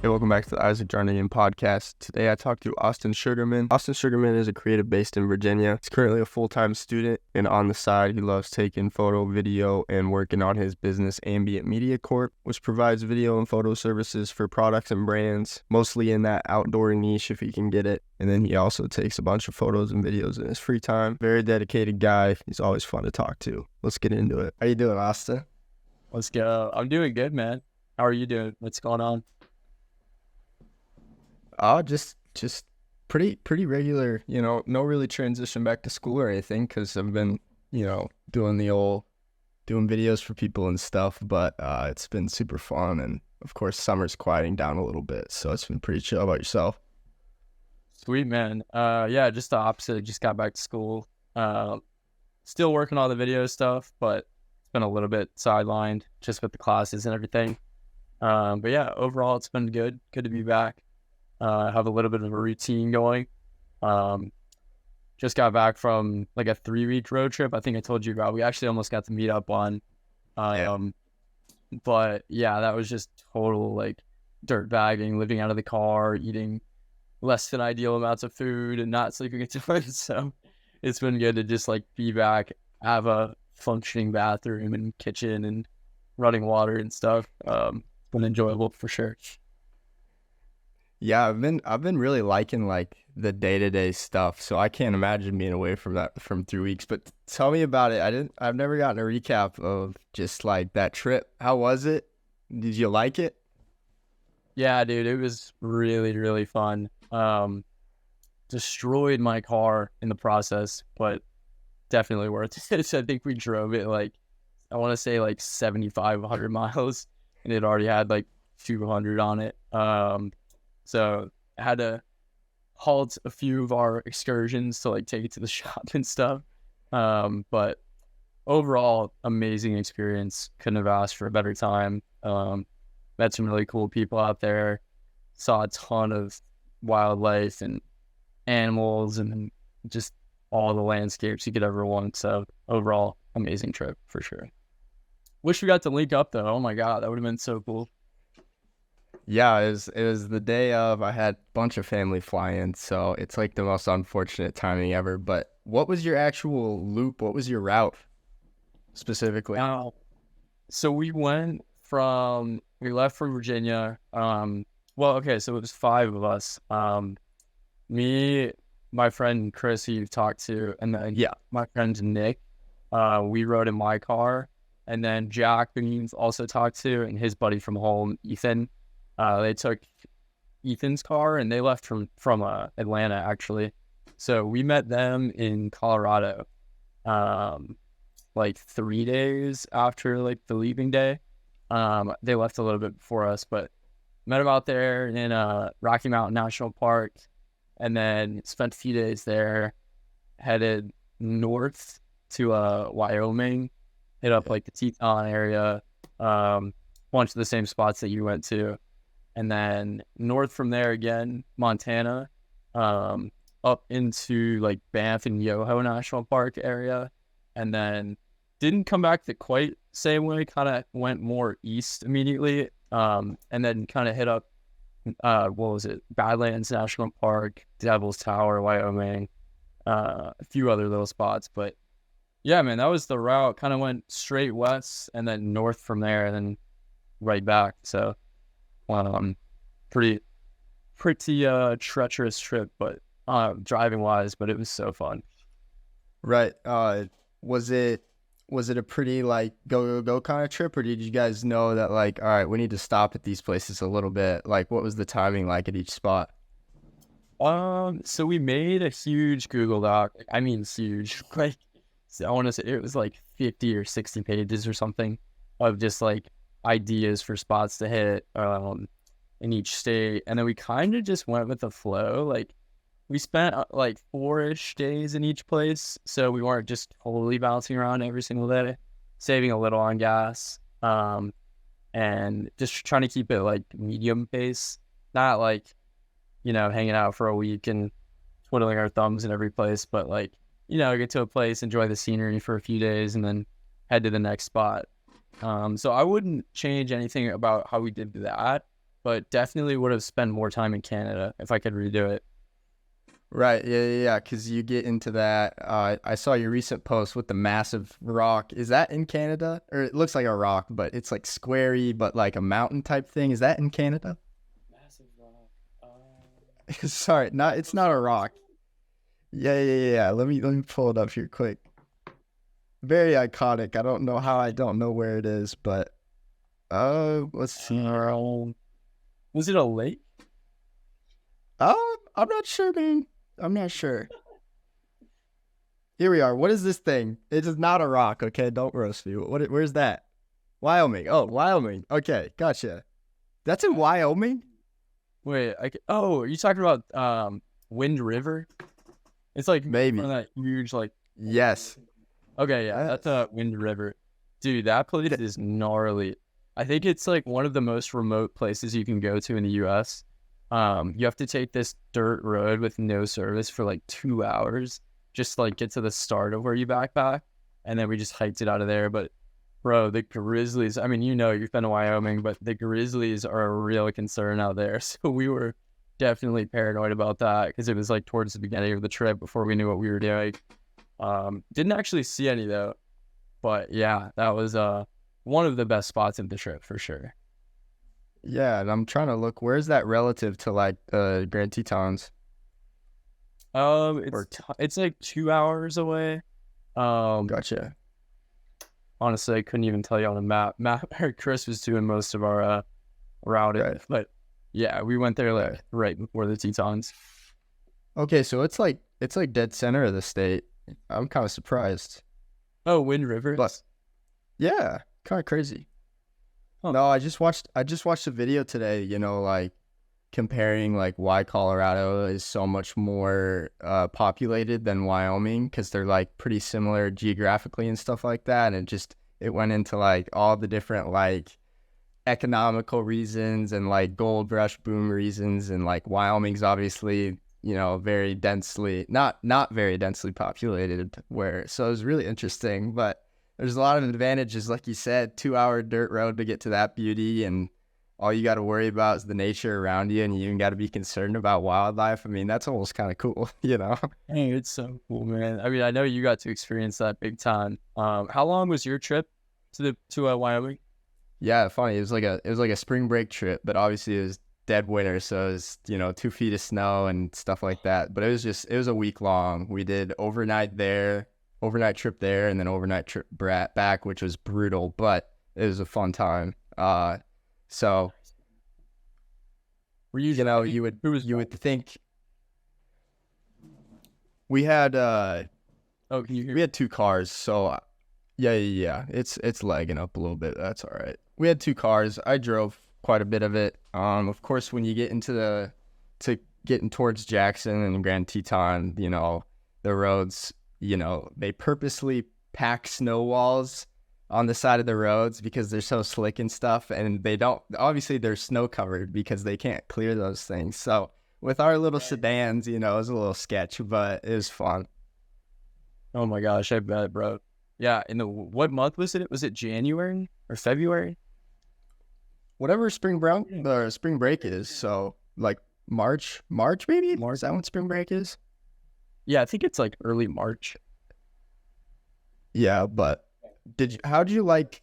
Hey, welcome back to the Isaac Jarnagin podcast. Today I talked to Austin Sugerman. Austin Sugerman is a creative based in Virginia. He's currently a full-time student, and on the side, he loves taking photo, video, and working on his business, Ambient Media Corp, which provides video and photo services for products and brands, mostly in that outdoor niche if he can get it. And then he also takes a bunch of photos and videos in his free time. Very dedicated guy. He's always fun to talk to. Let's get into it. How you doing, Austin? Let's go. I'm doing good, man. How are you doing? What's going on? Just pretty regular, no really transition back to school or anything because I've been, doing videos for people and stuff, but it's been super fun. And of course, summer's quieting down a little bit, so it's been pretty chill. How about yourself? Sweet, man. Yeah, just the opposite. Just got back to school. Still working on the video stuff, but it's been a little bit sidelined just with the classes and everything. But yeah, overall, it's been good. Good to be back. Have a little bit of a routine going. Just got back from like a 3-week road trip. I think I told you about. We actually almost got to meet up on. But yeah, that was just total like dirt bagging, living out of the car, eating less than ideal amounts of food, and not sleeping at times. So it's been good to just like be back, have a functioning bathroom and kitchen and running water and stuff. It's been enjoyable for sure. Yeah, I've been really liking like the day-to-day stuff, so I can't imagine being away from that from 3 weeks. But tell me about it. I've never gotten a recap of just like that trip. How was it? Did you like it? Yeah, dude, it was really, really fun. Destroyed my car in the process, but definitely worth it. I think we drove it like, I want to say like 7,500 miles, and it already had like 200 on it. So I had to halt a few of our excursions to like take it to the shop and stuff. But overall, amazing experience. Couldn't have asked for a better time. Met some really cool people out there. Saw a ton of wildlife and animals and just all the landscapes you could ever want. So overall, amazing trip for sure. Wish we got to link up though. Oh my God, that would have been so cool. Yeah, it was the day of. I had a bunch of family fly in, so it's like the most unfortunate timing ever. But what was your actual loop? What was your route specifically? So we left from Virginia. Okay, so it was 5 of us. Me, my friend Chris, who you've talked to, and then my friend Nick. We rode in my car, and then Jack, who you've also talked to, and his buddy from home, Ethan. They took Ethan's car and they left from Atlanta actually. So we met them in Colorado, like 3 days after like the leaving day. They left a little bit before us, but met them out there in Rocky Mountain National Park, and then spent a few days there. Headed north to Wyoming, hit up like the Teton area, bunch of the same spots that you went to. And then north from there again, Montana, up into like Banff and Yoho National Park area. And then didn't come back the quite same way, kind of went more east immediately. And then kind of hit up, Badlands National Park, Devil's Tower, Wyoming, a few other little spots. But yeah, man, that was the route. Kind of went straight west and then north from there and then right back. So pretty treacherous trip, but driving wise, but it was so fun. Right. Was it a pretty like go kind of trip, or did you guys know that like, all right, we need to stop at these places a little bit? Like, what was the timing like at each spot? So we made a huge Google Doc. I mean, huge. Like, I want to say it was like 50 or 60 pages or something of just like ideas for spots to hit in each state, and then we kind of just went with the flow. Like we spent like 4-ish days in each place, so we weren't just totally bouncing around every single day, saving a little on gas, and just trying to keep it like medium pace, not like hanging out for a week and twiddling our thumbs in every place, but like get to a place, enjoy the scenery for a few days, and then head to the next spot. So I wouldn't change anything about how we did that, but definitely would have spent more time in Canada if I could redo it. Right. Yeah. Because you get into that. I saw your recent post with the massive rock. Is that in Canada? Or it looks like a rock, but it's like squarey, but like a mountain type thing. Is that in Canada? Massive rock. Sorry, it's not a rock. Yeah. Let me pull it up here quick. Very iconic. I don't know how I don't know where it is, but let's see. Was it a lake? I'm not sure, man. I'm not sure. Here we are. What is this thing? It is not a rock, okay? Don't roast me. Where's that? Wyoming. Oh, Wyoming. Okay, gotcha. That's in Wyoming? Wait, are you talking about Wind River? It's like maybe one of that huge like. Yes. Okay, yeah, Yes. that's Wind River. Dude, that place is gnarly. I think it's like one of the most remote places you can go to in the U.S. You have to take this dirt road with no service for like 2 hours just to like get to the start of where you backpack, and then we just hiked it out of there. But bro, the grizzlies, I mean, you've been to Wyoming, but the grizzlies are a real concern out there. So we were definitely paranoid about that because it was like towards the beginning of the trip before we knew what we were doing. Didn't actually see any though, but yeah, that was one of the best spots of the trip for sure. Yeah, and I'm trying to look. Where's that relative to like Grand Tetons? It's like 2 hours away. Gotcha. Honestly, I couldn't even tell you on a map. Chris was doing most of our routing, Right. but yeah, we went there like right before the Tetons. Okay, so it's like dead center of the state. I'm kind of surprised. Oh, Wind River. But yeah, kind of crazy. Huh. No, I just watched a video today, like comparing like why Colorado is so much more populated than Wyoming, because they're like pretty similar geographically and stuff like that. And it went into like all the different like economical reasons and like gold rush boom reasons. And like Wyoming's obviously, very densely, not very densely populated, so it was really interesting. But there's a lot of advantages, like you said, 2 hour dirt road to get to that beauty, and all you got to worry about is the nature around you, and you even got to be concerned about wildlife. I mean, that's almost kind of cool, Hey, it's so cool, man. I mean, I know you got to experience that big time. How long was your trip to Wyoming? Yeah, funny. It was like a spring break trip, but obviously it was dead winter, so it was 2 feet of snow and stuff like that. But it was a week long. We did overnight trip there, and then overnight trip back, which was brutal, but it was a fun time. So Were you you would think we had can you hear we had 2 cars, so yeah, it's lagging up a little bit. That's all right. We had 2 cars. I drove quite a bit of it. Of course, when you get into getting towards Jackson and Grand Teton, the roads, they purposely pack snow walls on the side of the roads because they're so slick and stuff, and obviously they're snow covered because they can't clear those things. So with our little sedans, it was a little sketch, but it was fun. Oh my gosh, I bet, bro. Yeah, what month was it? Was it January or February? Whatever spring break is. So like March maybe? Is that when spring break is? Yeah, I think it's like early March. Yeah, but how'd you like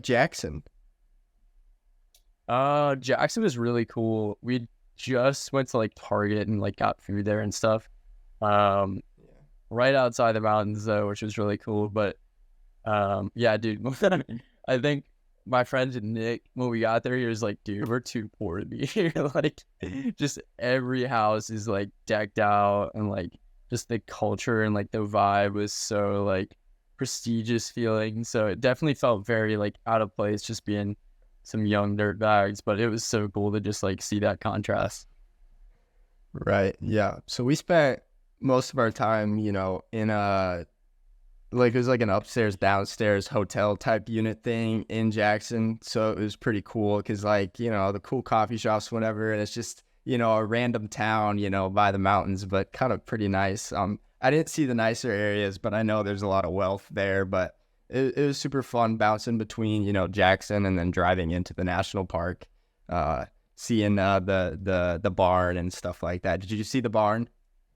Jackson? Jackson was really cool. We just went to like Target and like got food there and stuff. Right outside the mountains though, which was really cool. But yeah, dude, I think my friend Nick, when we got there, he was like, dude, we're too poor to be here. Like, just every house is like decked out, and like just the culture and like the vibe was so like prestigious feeling. So it definitely felt very like out of place just being some young dirtbags, but it was so cool to just like see that contrast. Right. Yeah. So we spent most of our time, in it was like an upstairs downstairs hotel type unit thing in Jackson. So it was pretty cool because the cool coffee shops, whatever, and it's just a random town by the mountains, but kind of pretty nice. I didn't see the nicer areas, but I know there's a lot of wealth there. But it was super fun bouncing between, Jackson and then driving into the national park, seeing the barn and stuff like that. Did you see the barn?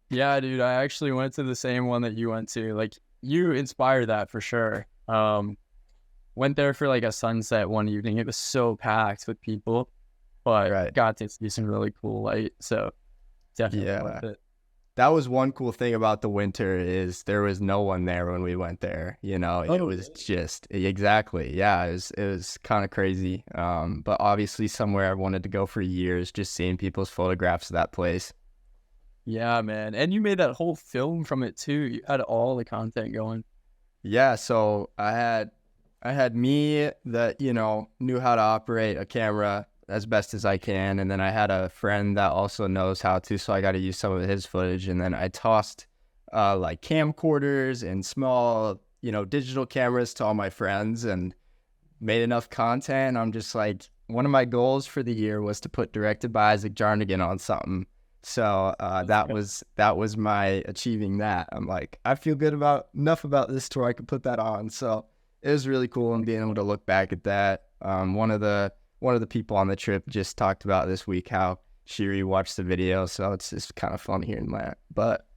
Yeah, dude, I actually went to the same one that you went to. Like, you inspired that for sure. Went there for like a sunset one evening. It was so packed with people, but Right. got to see some really cool light. So definitely Yeah. worth it. That was one cool thing about the winter is there was no one there when we went there. It was just exactly. Yeah, it was kind of crazy. But obviously somewhere I wanted to go for years, just seeing people's photographs of that place. Yeah, man. And you made that whole film from it too. You had all the content going. Yeah, so I had me that, knew how to operate a camera as best as I can, and then I had a friend that also knows how to, so I got to use some of his footage, and then I tossed like camcorders and small, digital cameras to all my friends and made enough content. I'm just like, one of my goals for the year was to put directed by Isaac Jarnagin on something. So that was my achieving that. I'm like, I feel good enough about this to where I could put that on. So it was really cool and being able to look back at that. One of the people on the trip just talked about this week how she rewatched the video, so it's just kind of fun hearing that. But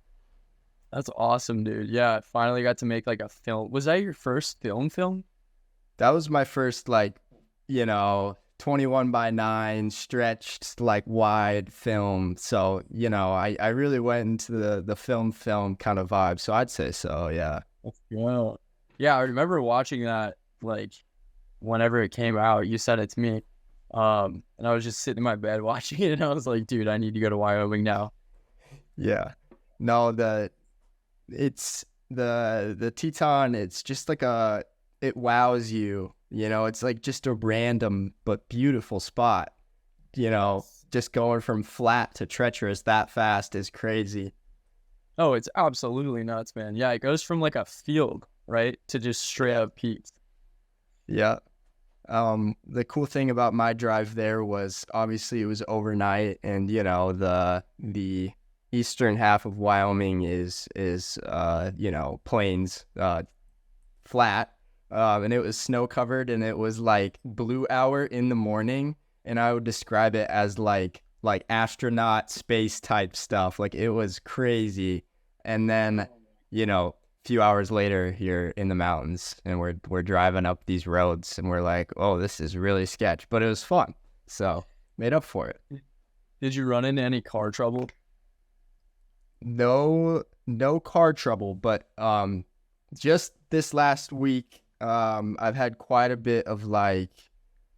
That's awesome, dude. Yeah, I finally got to make like a film. Was that your first film? that was my first 21 by 9 stretched like wide film. So I really went into the film kind of vibe. So I'd say so. Yeah. Yeah. Yeah, I remember watching that like whenever it came out. You sent it to me. And I was just sitting in my bed watching it, and I was like, dude, I need to go to Wyoming now. Yeah. No, it's the Teton. It's just like it wows you. It's like just a random but beautiful spot. Just going from flat to treacherous that fast is crazy. Oh, it's absolutely nuts, man. Yeah, it goes from like a field, right, to just straight up peaks. Yeah. The cool thing about my drive there was obviously it was overnight, and the eastern half of Wyoming is plains, flat, and it was snow covered, and it was like blue hour in the morning, and I would describe it as like astronaut space type stuff. Like, it was crazy. And then few hours later, you're in the mountains, and we're driving up these roads, and we're like, oh, this is really sketch, but it was fun, so made up for it. Did you run into any car trouble? No car trouble, but just this last week, I've had quite a bit of like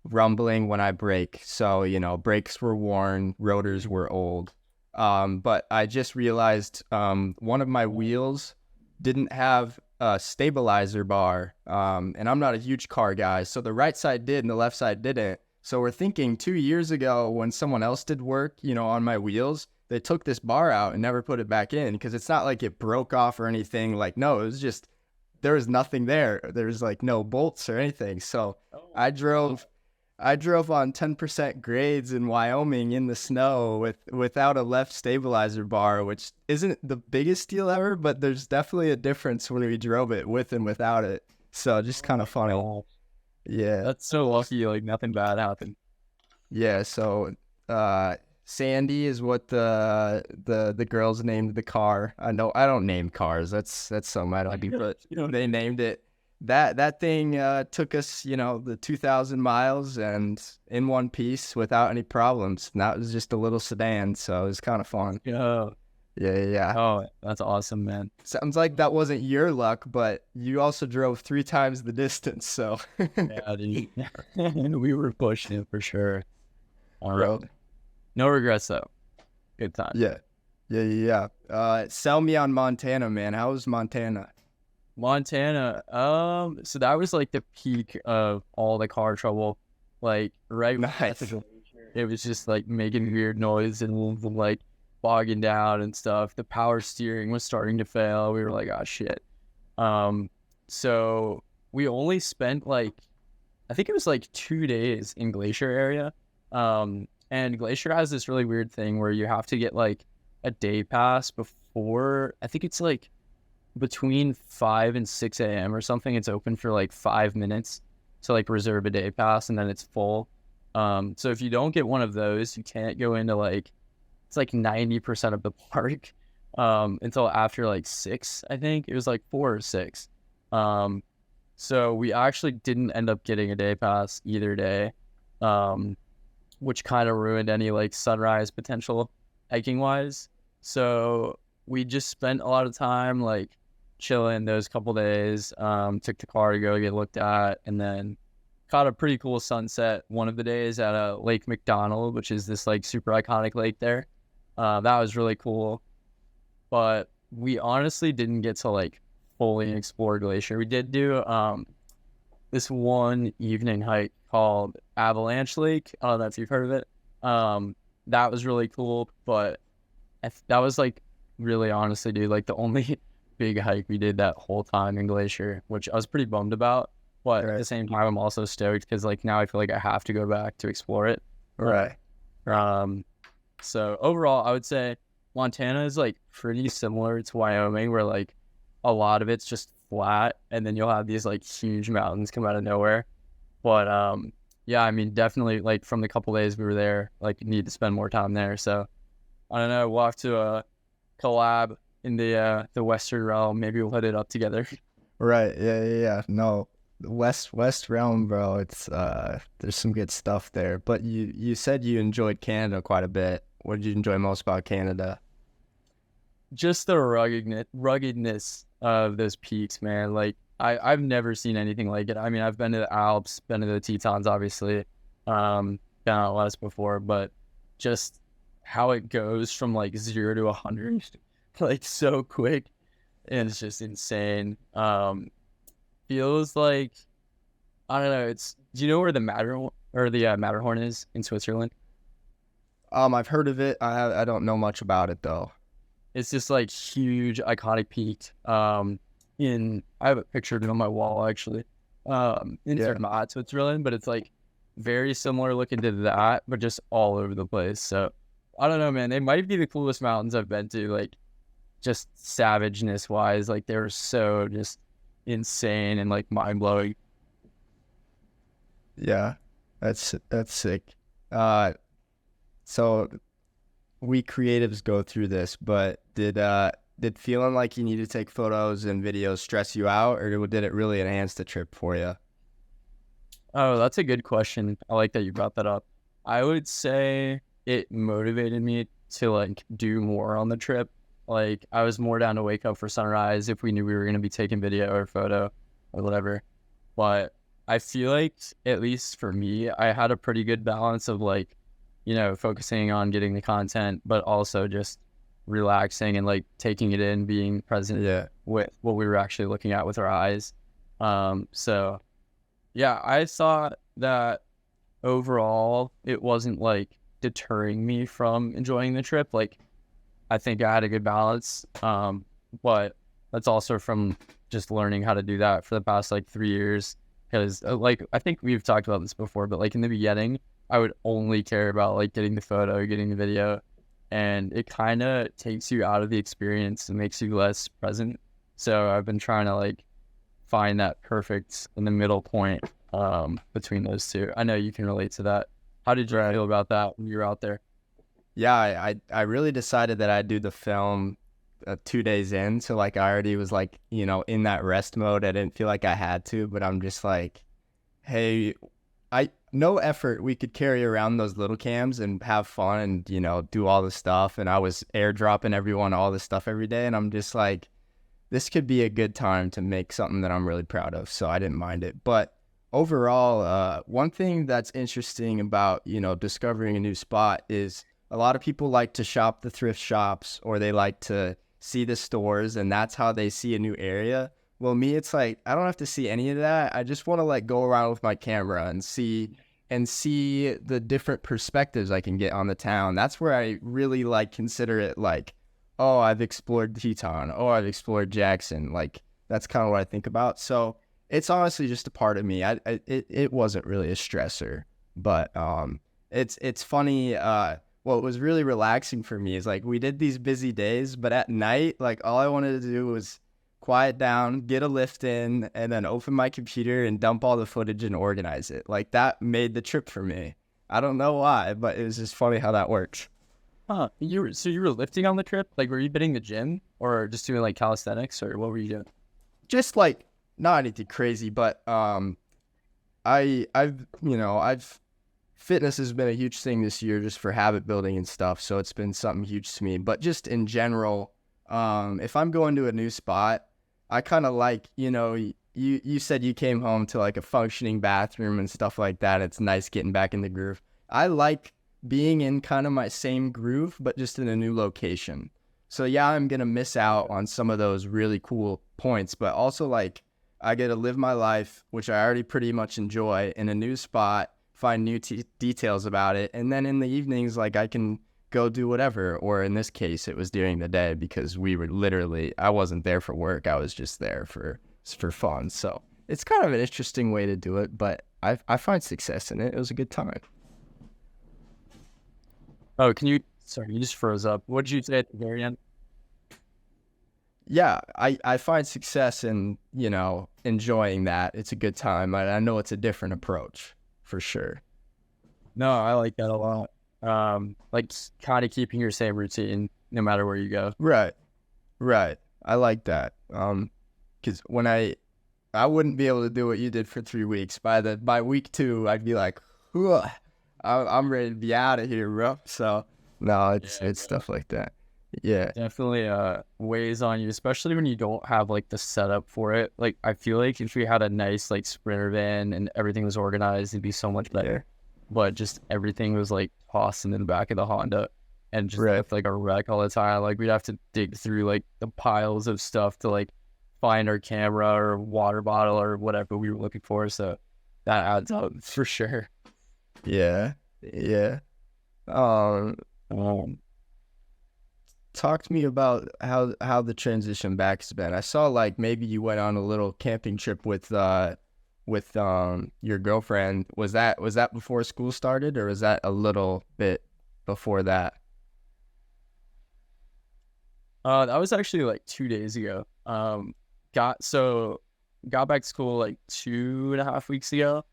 rumbling when I brake. So brakes were worn, rotors were old, but I just realized one of my wheels didn't have a stabilizer bar, and I'm not a huge car guy, so the right side did and the left side didn't. So we're thinking 2 years ago when someone else did work, on my wheels, they took this bar out and never put it back in, because it's not like it broke off or anything. Like, no, it was just, there was nothing there. There's like no bolts or anything. So I drove on 10% grades in Wyoming in the snow without a left stabilizer bar, which isn't the biggest deal ever, but there's definitely a difference when we drove it with and without it. So just kind of funny. Yeah. That's so lucky, like nothing bad happened. Yeah. So Sandy is what the girls named the car. I know I don't name cars. That's something I don't do, but they named it. That thing took us, the 2,000 miles and in one piece without any problems. And that was just a little sedan, so it was kind of fun. Yeah. Yeah. Oh, that's awesome, man. Sounds like that wasn't your luck, but you also drove 3 times the distance, so. Yeah, dude. We were pushing it for sure. All right. Bro. No regrets though. Good time. Yeah. Sell me on Montana, man. How was Montana? Montana, so that was like the peak of all the car trouble. Like right Nice. It was just like making weird noise and like bogging down and stuff. The power steering was starting to fail. We were like, oh shit. So we only spent like, I think it was like 2 days in Glacier area. And Glacier has this really weird thing where you have to get like a day pass before, I think it's like between 5 and 6 a.m. or something. It's open for like 5 minutes to like reserve a day pass, and then it's full. So if you don't get one of those, you can't go into like, it's like 90% of the park until after like 6, I think. It was like 4 or 6. So we actually didn't end up getting a day pass either day, which kind of ruined any like sunrise potential hiking wise. So we just spent a lot of time like chilling those couple days, took the car to go get looked at, and then caught a pretty cool sunset one of the days at Lake McDonald, which is this like super iconic lake there. That was really cool. But we honestly didn't get to like fully explore Glacier. We did do this one evening hike called Avalanche Lake. I don't know if you've heard of it. That was really cool, but that was like really honestly, dude, like the only big hike we did that whole time in Glacier, which I was pretty bummed about. But at the same time, I'm also stoked because like now I feel like I have to go back to explore it. Right. So overall, I would say Montana is like pretty similar to Wyoming, where like a lot of it's just flat, and then you'll have these like huge mountains come out of nowhere. But yeah, I mean, definitely like from the couple days we were there, like need to spend more time there. So I don't know, we'll have to collab in the Western realm. Maybe we'll hit it up together. Right. Yeah. No, the West realm, bro. It's there's some good stuff there. But you said you enjoyed Canada quite a bit. What did you enjoy most about Canada? Just the ruggedness of those peaks, man. Like I've never seen anything like it. I mean, I've been to the Alps, been to the Tetons, obviously, been out west before, but just how it goes from like 0 to 100, like so quick, and it's just insane. Feels like, I don't know. Do you know where the Matterhorn is in Switzerland? I've heard of it. I don't know much about it though. It's just like huge, iconic peak. I have a picture of it on my wall actually. In Zermatt, Switzerland, but it's like very similar looking to that, but just all over the place. So I don't know, man. They might be the coolest mountains I've been to, like just savageness wise. Like they were so just insane and like mind blowing. Yeah, that's sick. So we creatives go through this, but did feeling like you need to take photos and videos stress you out, or did it really enhance the trip for you? Oh, that's a good question. I like that you brought that up. I would say it motivated me to like do more on the trip. Like I was more down to wake up for sunrise if we knew we were going to be taking video or photo or whatever. But I feel like, at least for me, I had a pretty good balance of like, you know, focusing on getting the content, but also just relaxing and like taking it in, being present with what we were actually looking at with our eyes. So yeah, I thought that overall it wasn't like deterring me from enjoying the trip. Like I think I had a good balance. But that's also from just learning how to do that for the past like 3 years. Because like, I think we've talked about this before, but like in the beginning, I would only care about like getting the photo, getting the video, and it kind of takes you out of the experience and makes you less present. So I've been trying to like find that perfect in the middle point between those two. I know you can relate to that. How did you feel about that when you were out there? Yeah, I really decided that I'd do the film 2 days in. So like I already was like, you know, in that rest mode. I didn't feel like I had to, but I'm just like, hey, no effort. We could carry around those little cams and have fun and, you know, do all the stuff. And I was airdropping everyone all this stuff every day. And I'm just like, this could be a good time to make something that I'm really proud of. So I didn't mind it. But overall, one thing that's interesting about, you know, discovering a new spot is a lot of people like to shop the thrift shops, or they like to see the stores, and that's how they see a new area. Well, me, it's like, I don't have to see any of that. I just want to like go around with my camera and see the different perspectives I can get on the town. That's where I really like consider it like, oh, I've explored Teton. Oh, I've explored Jackson. Like that's kind of what I think about. So it's honestly just a part of me. It wasn't really a stressor, but it's funny. What was really relaxing for me is like we did these busy days, but at night, like all I wanted to do quiet down, get a lift in, and then open my computer and dump all the footage and organize it. Like, that made the trip for me. I don't know why, but it was just funny how that works. Huh. You were lifting on the trip? Like, were you hitting the gym or just doing like calisthenics, or what were you doing? Just like not anything crazy, but I've fitness has been a huge thing this year just for habit building and stuff. So it's been something huge to me. But just in general, if I'm going to a new spot, I kind of like, you said you came home to like a functioning bathroom and stuff like that. It's nice getting back in the groove. I like being in kind of my same groove, but just in a new location. So yeah, I'm going to miss out on some of those really cool points, but also like I get to live my life, which I already pretty much enjoy, in a new spot, find new details about it. And then in the evenings, like I can go do whatever. Or in this case, it was during the day because I wasn't there for work. I was just there for fun. So it's kind of an interesting way to do it, but I find success in it. It was a good time. Oh, sorry, you just froze up. What did you say at the very end? Yeah, I find success in, enjoying that. It's a good time. I know it's a different approach for sure. No, I like that a lot. Like kind of keeping your same routine no matter where you go. Right. I like that. Because when I wouldn't be able to do what you did for 3 weeks. By week 2, I'd be like, I'm ready to be out of here, bro. So no, it's stuff like that. Yeah, definitely weighs on you, especially when you don't have like the setup for it. Like I feel like if we had a nice like Sprinter van and everything was organized, it'd be so much better. Yeah. But just everything was like tossed in the back of the Honda and just looked like a wreck all the time. Like we'd have to dig through like the piles of stuff to like find our camera or water bottle or whatever we were looking for. So that adds up for sure. Yeah. Talk to me about how the transition back's been. I saw like maybe you went on a little camping trip with your girlfriend. Was that before school started, or was that a little bit before that? That was actually like 2 days ago. Got back to school like 2.5 weeks ago,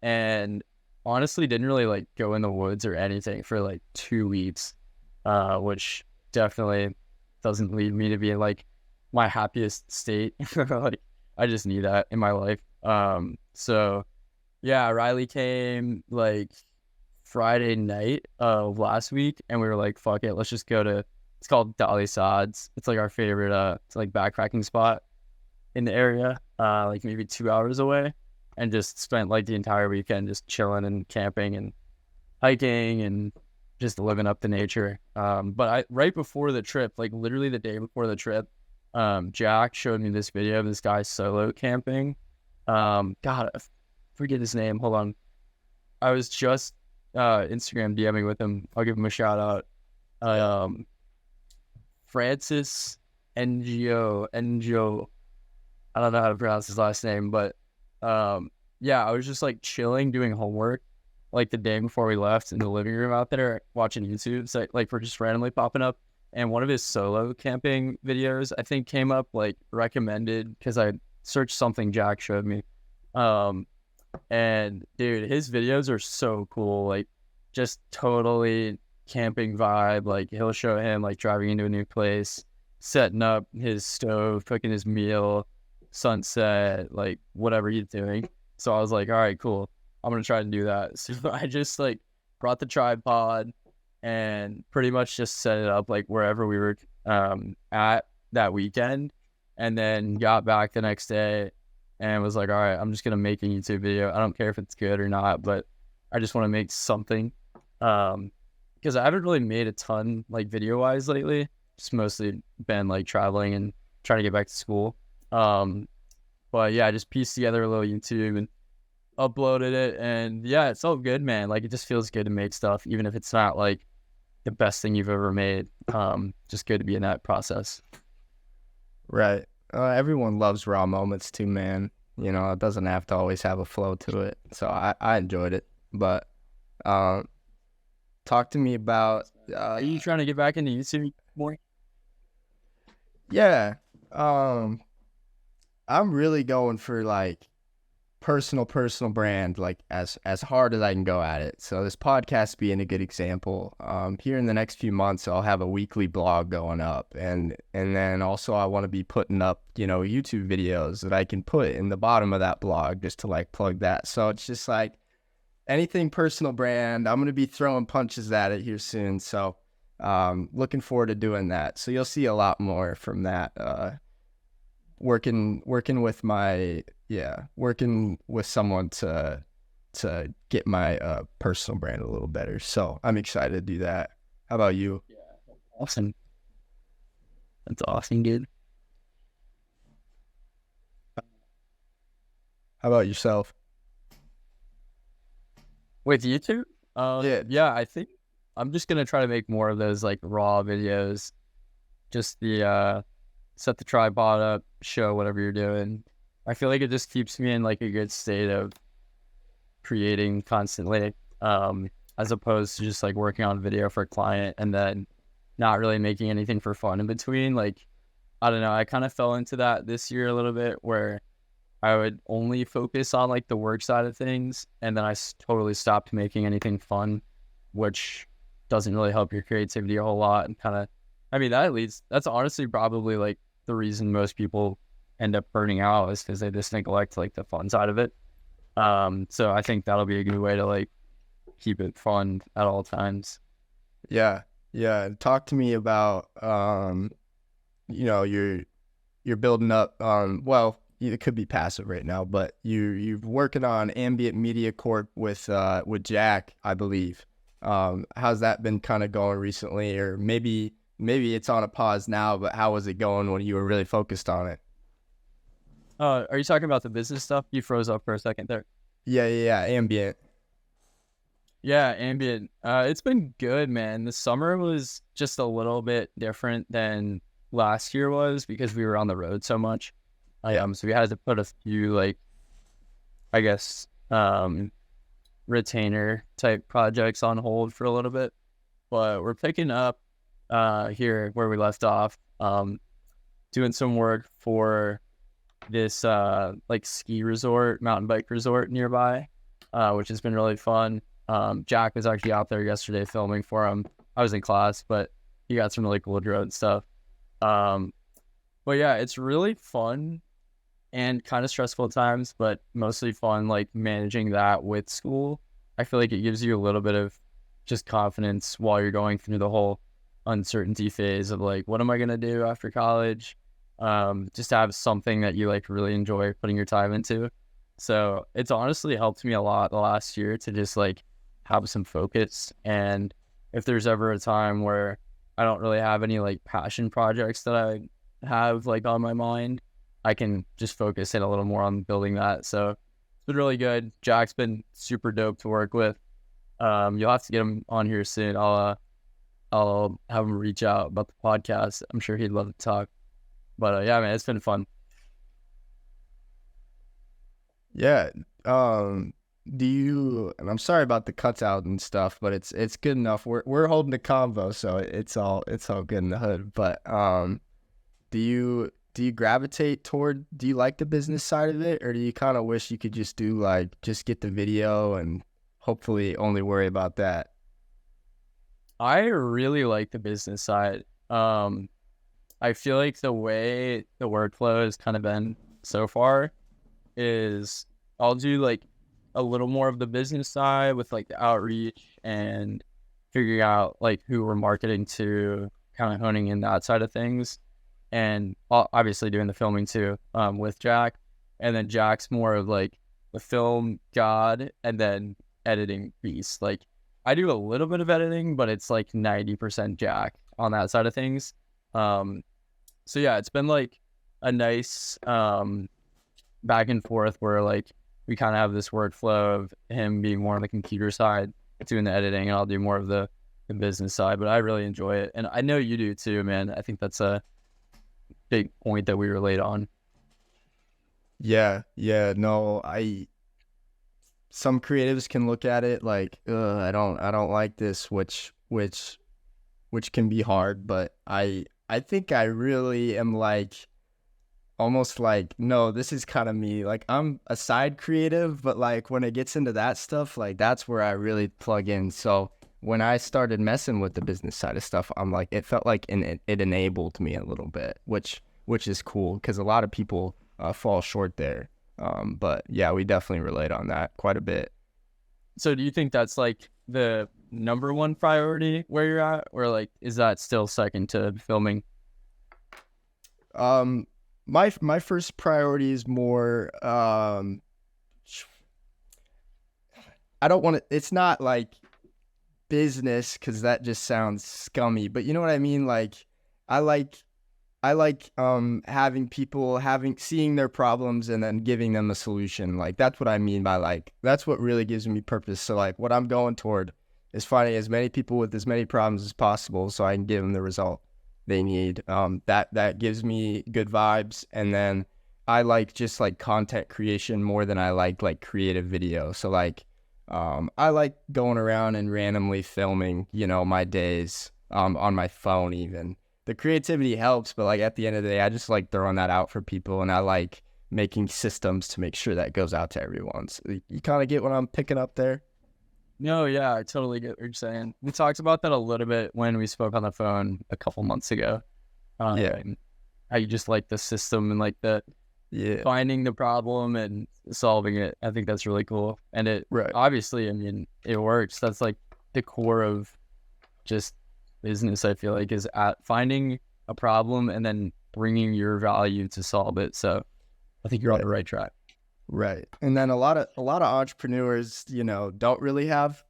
and honestly didn't really like go in the woods or anything for like 2 weeks, which definitely doesn't lead me to be in like my happiest state. Like I just need that in my life. So yeah, Riley came like Friday night of last week, and we were like, fuck it, let's just go to, it's called Dolly Sods. It's like our favorite it's like backpacking spot in the area, like maybe 2 hours away, and just spent like the entire weekend just chilling and camping and hiking and just living up to nature. But right before the trip, like literally the day before the trip, Jack showed me this video of this guy solo camping. God, I forget his name. Hold on. I was just Instagram DMing with him. I'll give him a shout out. Francis NGO. I don't know how to pronounce his last name, but yeah, I was just like chilling, doing homework like the day before we left in the living room out there watching YouTube. So like we're just randomly popping up, and one of his solo camping videos I think came up like recommended because I searched something Jack showed me. And dude, his videos are so cool, like just totally camping vibe. Like he'll show him like driving into a new place, setting up his stove, cooking his meal, sunset, like whatever he's doing. So I was like, all right, cool, I'm gonna try to do that. So I just like brought the tripod and pretty much just set it up like wherever we were at that weekend, and then got back the next day and was like, all right, I'm just gonna make a YouTube video. I don't care if it's good or not, but I just want to make something, because I haven't really made a ton like video wise lately. Just mostly been like traveling and trying to get back to school. But yeah, I just pieced together a little YouTube and uploaded it, and yeah, it's all good, man. Like it just feels good to make stuff, even if it's not like the best thing you've ever made. Just good to be in that process. Right. Everyone loves raw moments too, man. It doesn't have to always have a flow to it. So I enjoyed it. But talk to me about are you trying to get back into YouTube more? Yeah. I'm really going for like personal brand, like as hard as I can go at it. So this podcast being a good example. Here in the next few months, I'll have a weekly blog going up, and then also I want to be putting up, you know, YouTube videos that I can put in the bottom of that blog just to like plug that. So it's just like anything personal brand. I'm gonna be throwing punches at it here soon. So looking forward to doing that. So you'll see a lot more from that. Working with someone to get my personal brand a little better. So I'm excited to do that. How about you? Yeah, awesome. That's awesome, dude. How about yourself? With YouTube? Yeah. I think I'm just gonna try to make more of those like raw videos. Just the set the tripod up, show whatever you're doing. I feel like it just keeps me in like a good state of creating constantly, as opposed to just like working on video for a client and then not really making anything for fun in between. Like, I don't know, I kind of fell into that this year a little bit where I would only focus on like the work side of things, and then I totally stopped making anything fun, which doesn't really help your creativity a whole lot. And kind of, I mean, that's honestly probably like the reason most people end up burning out, is because they just neglect like the fun side of it. So I think that'll be a good way to like keep it fun at all times. Yeah. Talk to me about you know, you're building up well, it could be passive right now, but you're working on Ambient Media Corp with Jack, I believe. How's that been kind of going recently? Or maybe it's on a pause now, but how was it going when you were really focused on it? Are you talking about the business stuff? You froze up for a second there. Yeah, Ambient. Yeah, Ambient. It's been good, man. The summer was just a little bit different than last year was because we were on the road so much. So we had to put a few like, I guess, retainer type projects on hold for a little bit, but we're picking up here where we left off, doing some work for this like ski resort, mountain bike resort nearby, which has been really fun. Jack was actually out there yesterday filming for him. I was in class, but he got some really cool drone stuff. But yeah, it's really fun and kind of stressful at times, but mostly fun, like managing that with school. I feel like it gives you a little bit of just confidence while you're going through the whole uncertainty phase of like, what am I going to do after college? Just to have something that you like really enjoy putting your time into. So it's honestly helped me a lot the last year to just like have some focus. And if there's ever a time where I don't really have any like passion projects that I have like on my mind, I can just focus in a little more on building that. So it's been really good. Jack's been super dope to work with. You'll have to get him on here soon. I'll have him reach out about the podcast. I'm sure he'd love to talk. But yeah, man, it's been fun. Yeah. Do you? And I'm sorry about the cuts out and stuff, but it's good enough. We're holding the convo, so it's all good in the hood. But do you gravitate toward? Do you like the business side of it, or do you kind of wish you could just do like just get the video and hopefully only worry about that? I really like the business side. I feel like the way the workflow has kind of been so far is I'll do like a little more of the business side with like the outreach and figuring out like who we're marketing to, kind of honing in that side of things. And obviously doing the filming too, with Jack. And then Jack's more of like the film god and then editing piece. Like I do a little bit of editing, but it's like 90% Jack on that side of things. So yeah, it's been like a nice back and forth where like we kind of have this workflow of him being more on the computer side, doing the editing, and I'll do more of the business side. But I really enjoy it, and I know you do too, man. I think that's a big point that we relate on. Yeah, no, some creatives can look at it like, I don't like this, which can be hard, but I think I really am like almost like, no, this is kind of me. Like I'm a side creative, but like when it gets into that stuff, like that's where I really plug in. So when I started messing with the business side of stuff, I'm like, it felt like it enabled me a little bit, which is cool because a lot of people fall short there. But yeah, we definitely relate on that quite a bit. So do you think that's like the number one priority where you're at, or like is that still second to filming? My first priority is more I don't want to, it's not like business because that just sounds scummy, but you know what I mean? Like I like having people seeing their problems and then giving them a solution. Like that's what I mean by like that's what really gives me purpose. So like what I'm going toward is finding as many people with as many problems as possible so I can give them the result they need. That gives me good vibes. And then I like just like content creation more than I like creative video. So like I like going around and randomly filming, you know, my days on my phone even. The creativity helps, but like at the end of the day, I just like throwing that out for people, and I like making systems to make sure that goes out to everyone. So you kind of get what I'm picking up there? No, yeah, I totally get what you're saying. We talked about that a little bit when we spoke on the phone a couple months ago. Yeah. How you just like the system and like the finding the problem and solving it. I think that's really cool. And it obviously, I mean, it works. That's like the core of just business, I feel like, is at finding a problem and then bringing your value to solve it. So I think you're on the right track. Right. And then a lot of entrepreneurs, you know, don't really have,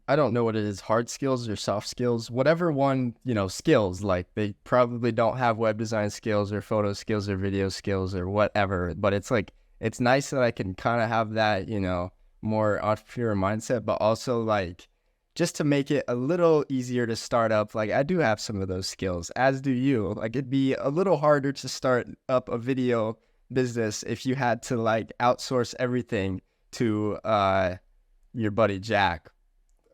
I don't know what it is, hard skills or soft skills, whatever one, you know, skills, like they probably don't have web design skills or photo skills or video skills or whatever. But it's like, it's nice that I can kind of have that, you know, more entrepreneur mindset, but also like, just to make it a little easier to start up, like I do have some of those skills, as do you. Like it'd be a little harder to start up a video business if you had to like outsource everything to your buddy Jack.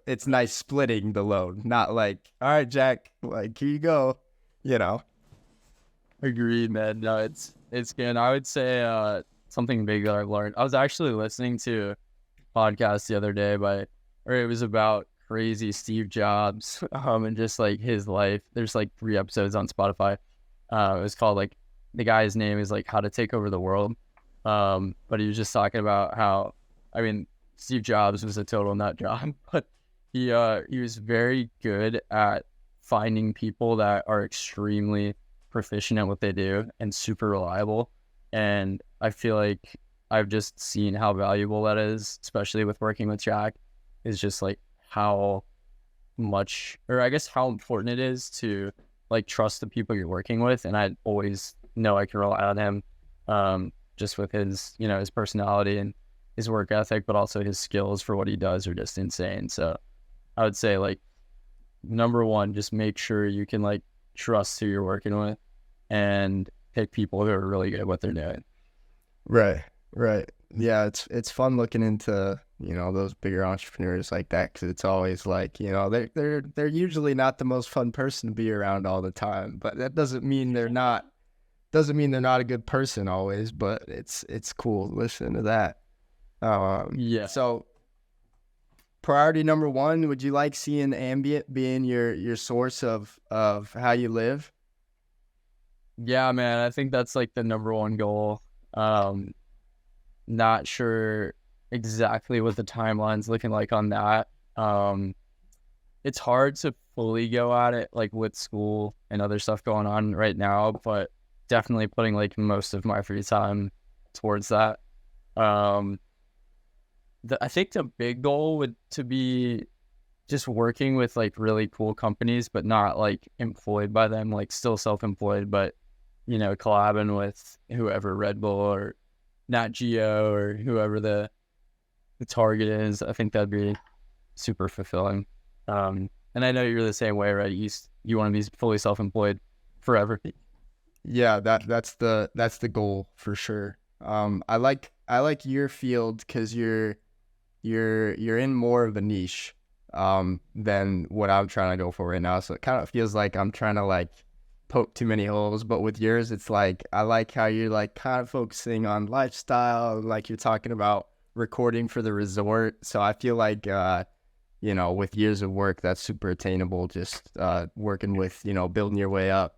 It's nice splitting the load, not like, all right, Jack, like here you go, you know. Agreed, man. No, it's good. I would say something big that I've learned. I was actually listening to a podcast the other day it was about crazy Steve Jobs and just like his life. There's like 3 episodes on Spotify. It was called like, the guy's name is like How to Take Over the World. But he was just talking about how, I mean, Steve Jobs was a total nut job, but he was very good at finding people that are extremely proficient at what they do and super reliable. And I feel like I've just seen how valuable that is, especially with working with Jack, is just like how much, or I guess how important it is to like trust the people you're working with. And I always know I can rely on him, just with his, you know, his personality and his work ethic, but also his skills for what he does are just insane. So I would say like, number one, just make sure you can like trust who you're working with and pick people who are really good at what they're doing. Right. Yeah, it's fun looking into, you know, those bigger entrepreneurs like that, because it's always like, you know, they're usually not the most fun person to be around all the time, but that doesn't mean they're not a good person always. But it's cool to listen to that. Yeah. So priority number 1, would you like seeing Ambient being your source of how you live? Yeah, man, I think that's like the number one goal. Not sure exactly what the timeline's looking like on that. It's hard to fully go at it like with school and other stuff going on right now, but definitely putting like most of my free time towards that. I think the big goal would to be just working with like really cool companies, but not like employed by them, like still self-employed, but you know, collabing with whoever, Red Bull or Nat Geo or whoever the target is. I think that'd be super fulfilling. And I know you're the same way, right? You want to be fully self-employed forever. Yeah, that's the goal for sure. I like your field because you're in more of a niche than what I'm trying to go for right now. So it kind of feels like I'm trying to like poke too many holes. But with yours, it's like, I like how you're like kind of focusing on lifestyle, like you're talking about recording for the resort. So I feel like, you know, with years of work, that's super attainable. Just working with, you know, building your way up.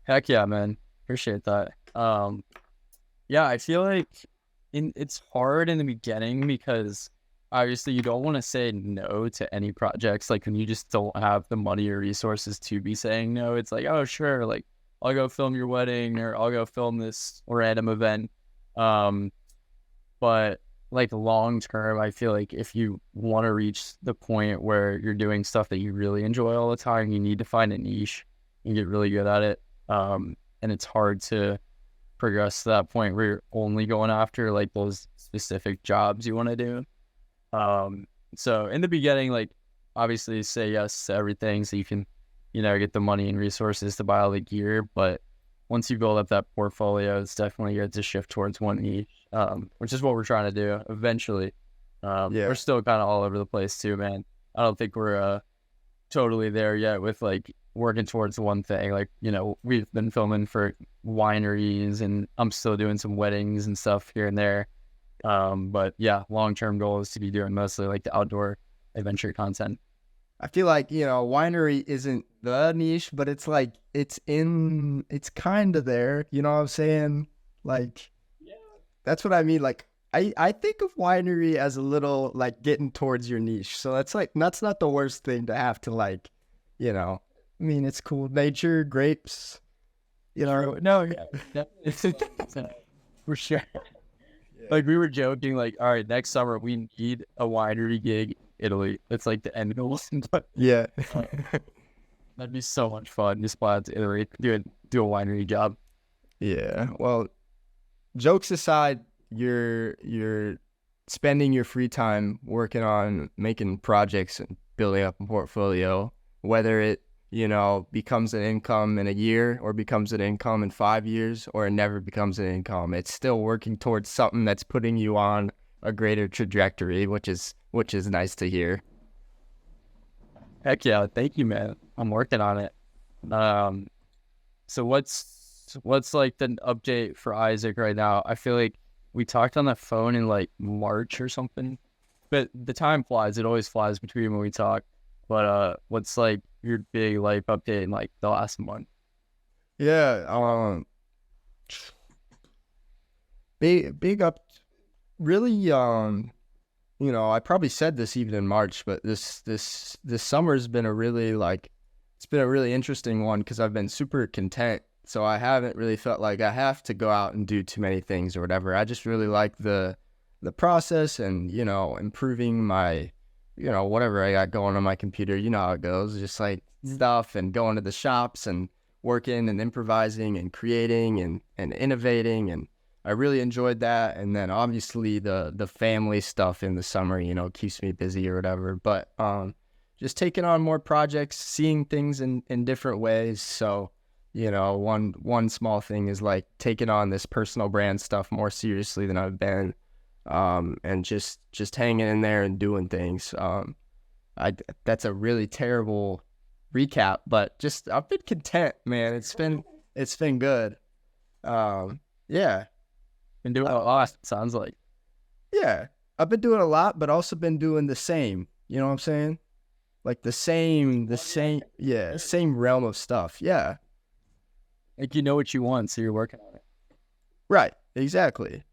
Heck yeah, man. Appreciate that. Yeah, I feel like it's hard in the beginning because obviously you don't want to say no to any projects. Like when you just don't have the money or resources to be saying no, it's like, oh, sure, like I'll go film your wedding or I'll go film this random event. But like long term, I feel like if you want to reach the point where you're doing stuff that you really enjoy all the time, you need to find a niche and get really good at it. And it's hard to progress to that point where you're only going after like those specific jobs you want to do. So in the beginning, like obviously say yes to everything so you can, you know, get the money and resources to buy all the gear. But once you build up that portfolio, it's definitely good to shift towards one niche, which is what we're trying to do eventually. We're still kind of all over the place too, man. I don't think we're totally there yet with like working towards one thing. Like, you know, we've been filming for wineries and I'm still doing some weddings and stuff here and there. But yeah, long-term goal is to be doing mostly like the outdoor adventure content. I feel like, you know, winery isn't the niche, but it's like, it's kind of there. You know what I'm saying? Like, yeah, that's what I mean. Like, I think of winery as a little like getting towards your niche. So that's like, that's not the worst thing to have to like, you know, I mean, it's cool. Nature, grapes, you know. No, yeah, for sure. Yeah. Like we were joking, like, all right, next summer we need a winery gig in Italy. It's like the end goal. But yeah, that'd be so much fun. Just fly out to Italy, do a winery job. Yeah. Well, jokes aside, you're spending your free time working on making projects and building up a portfolio, whether it, you know, becomes an income in a year or becomes an income in 5 years or it never becomes an income. It's still working towards something that's putting you on a greater trajectory, which is nice to hear. Heck yeah. Thank you, man. I'm working on it. So what's like the update for Isaac right now? I feel like we talked on the phone in like March or something, but the time flies. It always flies between when we talk. But what's like your big life update in like the last month? Yeah, big up. Really, you know, I probably said this even in March, but this summer's been a really it's been a really interesting one because I've been super content. So I haven't really felt like I have to go out and do too many things or whatever. I just really like the process and, you know, improving my, you know, whatever I got going on my computer. You know how it goes, just like stuff and going to the shops and working and improvising and creating and innovating. And I really enjoyed that. And then obviously the family stuff in the summer, you know, keeps me busy or whatever. But just taking on more projects, seeing things in different ways. So, you know, one small thing is like taking on this personal brand stuff more seriously than I've been. And just hanging in there and doing things. That's a really terrible recap, but just I've been content, man. It's been good. Yeah. Been doing a lot, sounds like. Yeah. I've been doing a lot, but also been doing the same. You know what I'm saying? Like the same realm of stuff. Yeah. Like you know what you want, so you're working on it. Right. Exactly.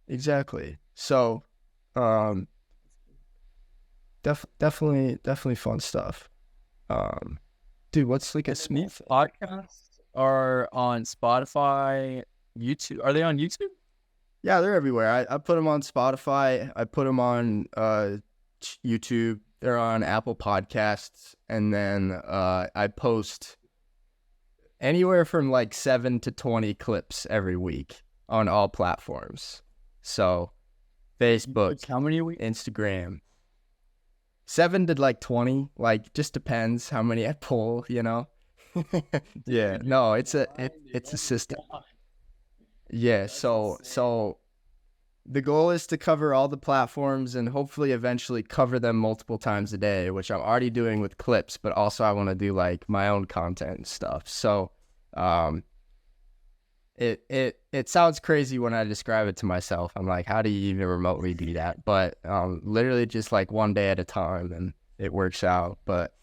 So, definitely fun stuff. Dude, what's like a small podcasts are on Spotify, YouTube? Are they on YouTube? Yeah, they're everywhere. I put them on Spotify. I put them on YouTube. They're on Apple Podcasts, and then I post anywhere from like 7 to 20 clips every week on all platforms. So Facebook, how many a week? Instagram. 7 to like 20, like just depends how many I pull, you know. Yeah, no, it's a system. Yeah, so the goal is to cover all the platforms and hopefully eventually cover them multiple times a day, which I'm already doing with clips, but also I want to do like my own content and stuff. So, it sounds crazy when I describe it to myself. I'm like, how do you even remotely do that? But literally just like one day at a time, and it works out. But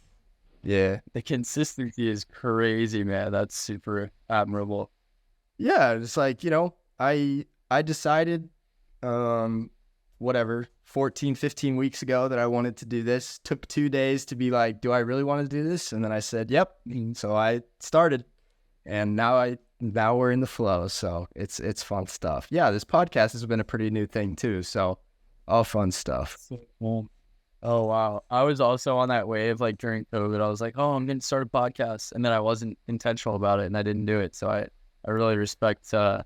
yeah, The consistency is crazy, man. That's super admirable. yeah, it's like, I decided 14, 15 weeks ago that I wanted to do this. Took 2 days to be like, do I really want to do this? And then I said, yep. And so I started, and now we're in the flow. So it's fun stuff. Yeah, this podcast has been a pretty new thing too. So all fun stuff. Oh, wow. I was also on that wave, like during COVID. I was like, oh, I'm going to start a podcast. And then I wasn't intentional about it, and I didn't do it. So I really respect the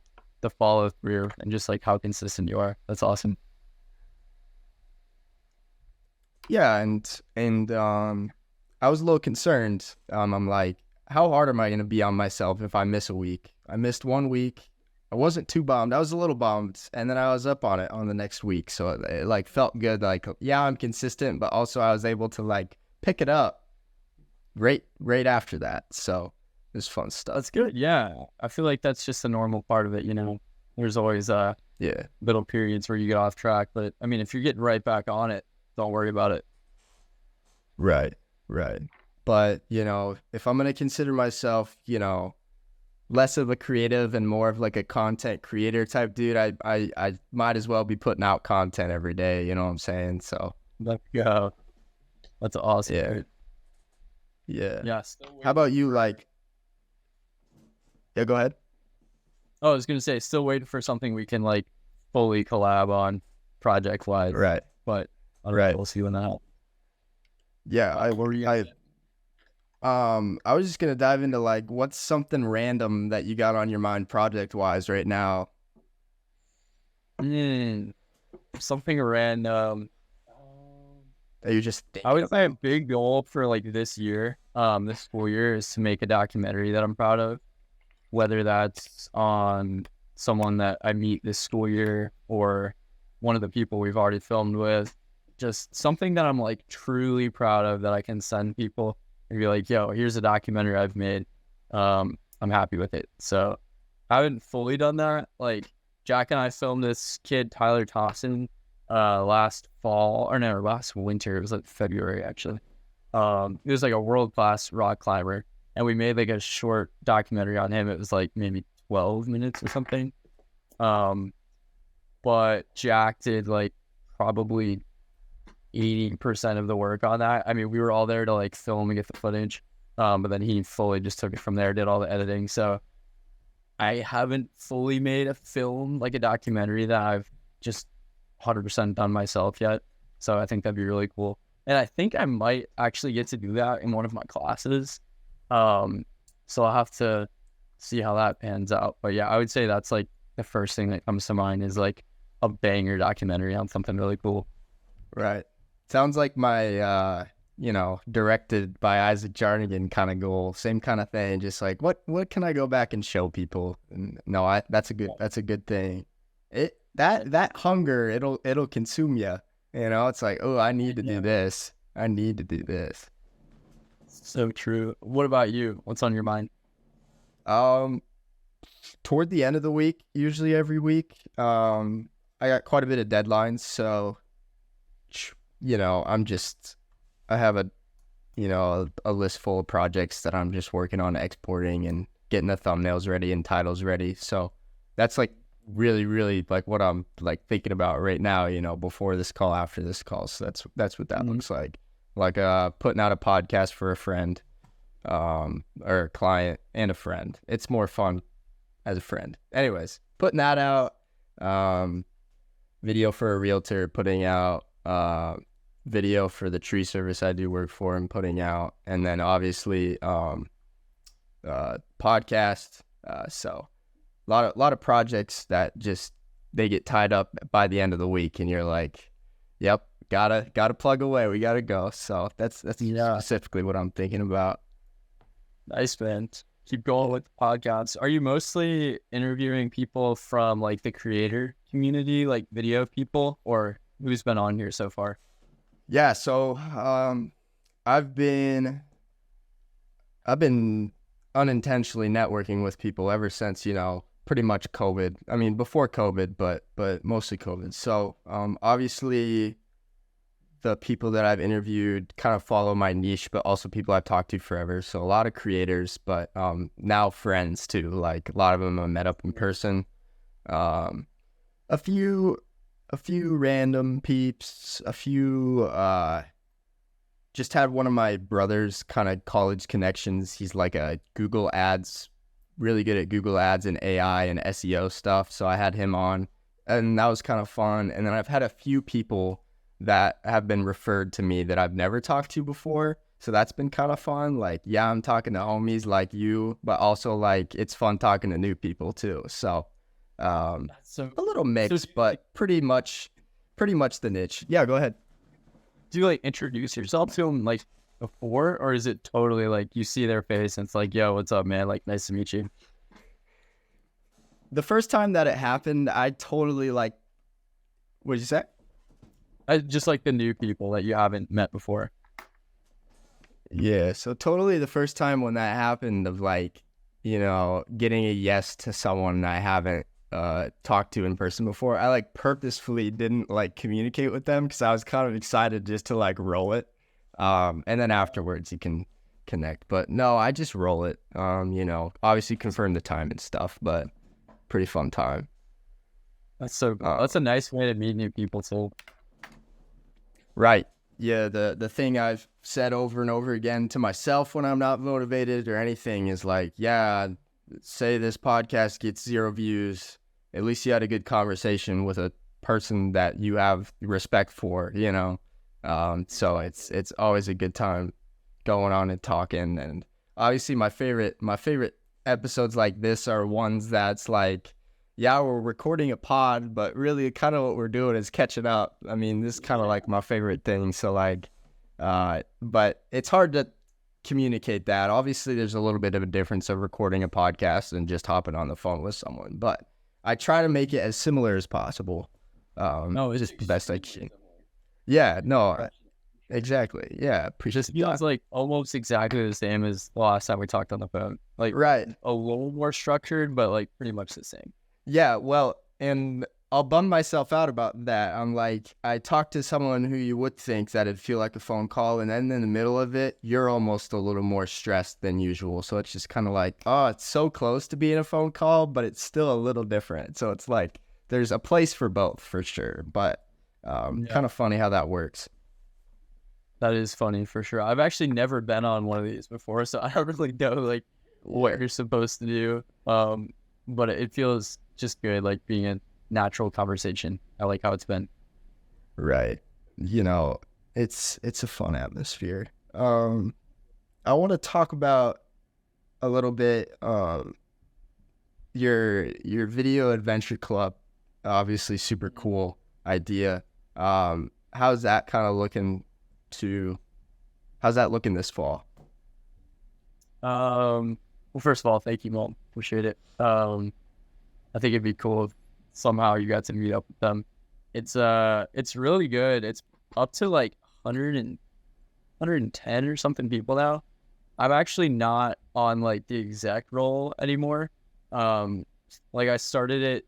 follow through and just like how consistent you are. That's awesome. Yeah, and I was a little concerned. I'm like, how hard am I going to be on myself if I miss a week? I missed 1 week. I wasn't too bummed. I was a little bummed, and then I was up on it on the next week. So it like felt good. Like, yeah, I'm consistent, but also I was able to like pick it up right after that. So it was fun stuff. That's good. Yeah. I feel like that's just a normal part of it. There's always little periods where you get off track, but I mean, if you're getting right back on it, don't worry about it. Right. But, if I'm going to consider myself, less of a creative and more of like a content creator type dude, I might as well be putting out content every day. You know what I'm saying? So Let's go. That's awesome. Yeah. Dude. Yeah. Yeah. How about you? Like, yeah, go ahead. Oh, I was going to say, still waiting for something we can like fully collab on project wise. Right. But I don't know, we'll see when that happens. Yeah. I was just going to dive into like, what's something random that you got on your mind project wise right now? Something random. That you just I would say a big goal for like this school year is to make a documentary that I'm proud of, whether that's on someone that I meet this school year or one of the people we've already filmed with. Just something that I'm like truly proud of that I can send people and be like, yo, here's a documentary I've made. I'm happy with it. So I haven't fully done that. Like Jack and I filmed this kid, Tyler Thompson, last winter. It was like February actually. He was like a world-class rock climber, and we made like a short documentary on him. It was like maybe 12 minutes or something. But Jack did like probably 80% of the work on that. I mean, we were all there to like film and get the footage, but then he fully just took it from there, did all the editing. So I haven't fully made a film, like a documentary that I've just 100% done myself yet. So I think that'd be really cool. And I think I might actually get to do that in one of my classes. So I'll have to see how that pans out. But yeah, I would say that's like the first thing that comes to mind is like a banger documentary on something really cool. Right. Sounds like my, directed by Isaac Jarnagin kind of goal. Same kind of thing. Just like, what can I go back and show people? And no, that's a good thing. That hunger, it'll consume you. It's like, oh, I need to do this. I need to do this. So true. What about you? What's on your mind? Toward the end of the week, usually every week, I got quite a bit of deadlines. So, I have a list full of projects that I'm just working on exporting and getting the thumbnails ready and titles ready. So that's like really, really like what I'm like thinking about right now, before this call, after this call. So that's what that looks like. Like putting out a podcast for a friend, or a client and a friend. It's more fun as a friend. Anyways, putting that out, video for a realtor, putting out video for the tree service I do work for and putting out, and then obviously podcast. So a lot of projects that just they get tied up by the end of the week, and you're like, yep, gotta plug away. We gotta go. So that's specifically what I'm thinking about. Nice, man. keep going with the podcast. Are you mostly interviewing people from like the creator community, like video people, or who's been on here so far? Yeah, so I've been unintentionally networking with people ever since, pretty much COVID. I mean, before COVID, but mostly COVID. So obviously the people that I've interviewed kind of follow my niche, but also people I've talked to forever. So a lot of creators, but now friends too. Like a lot of them I met up in person. A few random peeps, a few just had one of my brother's kind of college connections. He's like a Google Ads, really good at Google Ads and AI and SEO stuff. So I had him on, and that was kind of fun. And then I've had a few people that have been referred to me that I've never talked to before. So that's been kind of fun. Like, yeah, I'm talking to homies like you, but also like it's fun talking to new people too. So a little mixed, but pretty much the niche. Yeah, go ahead. Do you like introduce yourself to them like before, or is it totally like you see their face and it's like, yo, what's up, man? Like, nice to meet you. The first time that it happened, I totally like, what'd you say? I just like the new people that you haven't met before. Yeah, so totally the first time when that happened of like, getting a yes to someone I haven't talked to in person before, I like purposefully didn't like communicate with them because I was kind of excited just to like roll it. And then afterwards you can connect. But no, I just roll it. Obviously confirm the time and stuff, but pretty fun time. That's so cool. That's a nice way to meet new people too. Right. Yeah, the thing I've said over and over again to myself when I'm not motivated or anything is like, yeah, say this podcast gets 0 views, at least you had a good conversation with a person that you have respect for, so it's always a good time going on and talking. And obviously my favorite episodes like this are ones that's like, yeah, we're recording a pod, but really kind of what we're doing is catching up. I mean, this is kind of like my favorite thing. So like, but it's hard to communicate that. Obviously, there's a little bit of a difference of recording a podcast and just hopping on the phone with someone, but I try to make it as similar as possible. No, it's just the best I can. Yeah, no, exactly. Yeah, appreciate it. It's like almost exactly the same as the last time we talked on the phone. Like, right, a little more structured, but like pretty much the same. Yeah, well, and I'll bum myself out about that. I'm like, I talked to someone who you would think that it'd feel like a phone call, and then in the middle of it, you're almost a little more stressed than usual. So it's just kind of like, oh, it's so close to being a phone call, but it's still a little different. So it's like, there's a place for both for sure, but kind of funny how that works. That is funny for sure. I've actually never been on one of these before, so I don't really know like what you're supposed to do. But it feels just good, like being a natural conversation. I like how it's been. Right. It's a fun atmosphere. I want to talk about a little bit your video adventure club. Obviously super cool idea. How's that kind of looking this fall? Well, first of all, thank you, Mom. Appreciate it. I think it'd be cool if somehow you got to meet up with them. It's really good. It's up to like 110 or something people now. I'm actually not on like the exec role anymore. Like I started it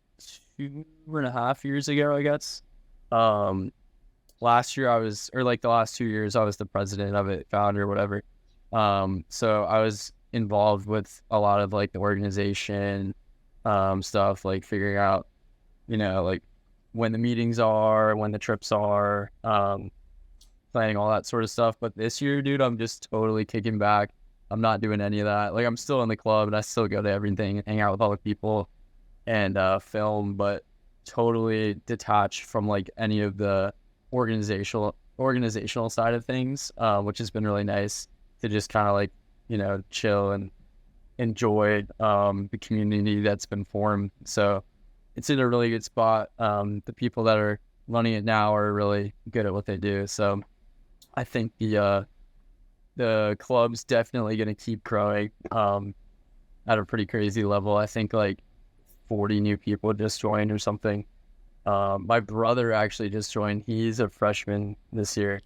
2.5 years ago, I guess. Last year the last 2 years, I was the president of it, founder, whatever. So I was involved with a lot of like the organization stuff, like figuring out, like when the meetings are, when the trips are, planning all that sort of stuff. But this year, dude, I'm just totally kicking back. I'm not doing any of that. Like I'm still in the club and I still go to everything and hang out with other people and film, but totally detached from like any of the organizational side of things, which has been really nice to just kind of like, chill and enjoy the community that's been formed. So it's in a really good spot. The people that are running it now are really good at what they do. So I think the club's definitely going to keep growing. at a pretty crazy level. I think like 40 new people just joined or something. My brother actually just joined. He's a freshman this year.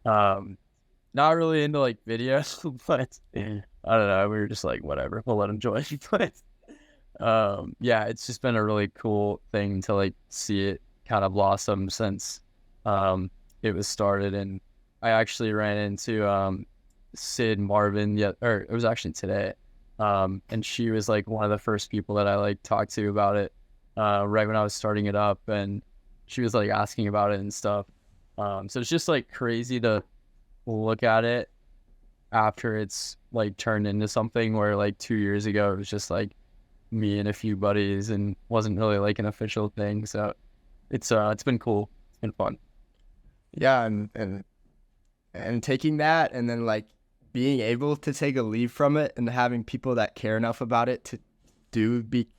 Not really into like videos, but I don't know. We were just like, whatever, we'll let him join. But yeah, it's just been a really cool thing to like see it kind of blossom since it was started. And I actually ran into Sid Marvin, or it was actually today. And she was like one of the first people that I like talked to about it right when I was starting it up, and she was like asking about it and stuff. So it's just like crazy to look at it after it's like turned into something where like 2 years ago it was just like me and a few buddies and wasn't really like an official thing. So it's been cool. It's been fun. Yeah, and taking that and then like being able to take a leave from it and having people that care enough about it to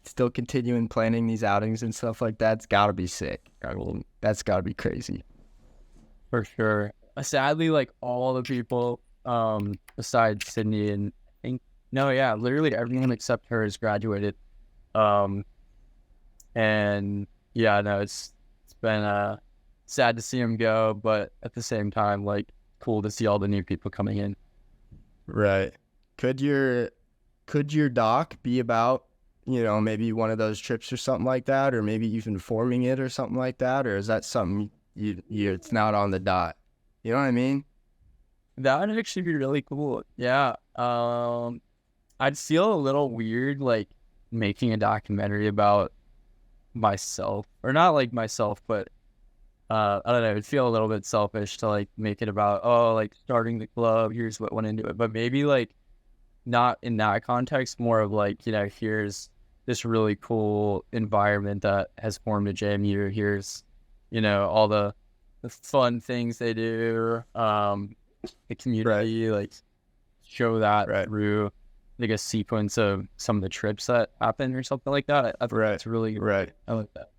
still continuing planning these outings and stuff like that's gotta be sick. I mean, that's gotta be crazy. For sure. Sadly, like all the people besides Sydney and literally everyone except her has graduated. And yeah, no, it's been sad to see him go, but at the same time, like cool to see all the new people coming in. Right. Could your doc be about, maybe one of those trips or something like that, or maybe even forming it or something like that, or is that something it's not on the dot? You know what I mean? That would actually be really cool. Yeah. I'd feel a little weird like making a documentary about myself, or not like myself, but I don't know, it'd feel a little bit selfish to like make it about like starting the club, here's what went into it, but maybe like not in that context, more of like, here's this really cool environment that has formed at JMU, here's all the fun things they do, the community, like show that through like a sequence of some of the trips that happen or something like that. I think that's really right. I like that.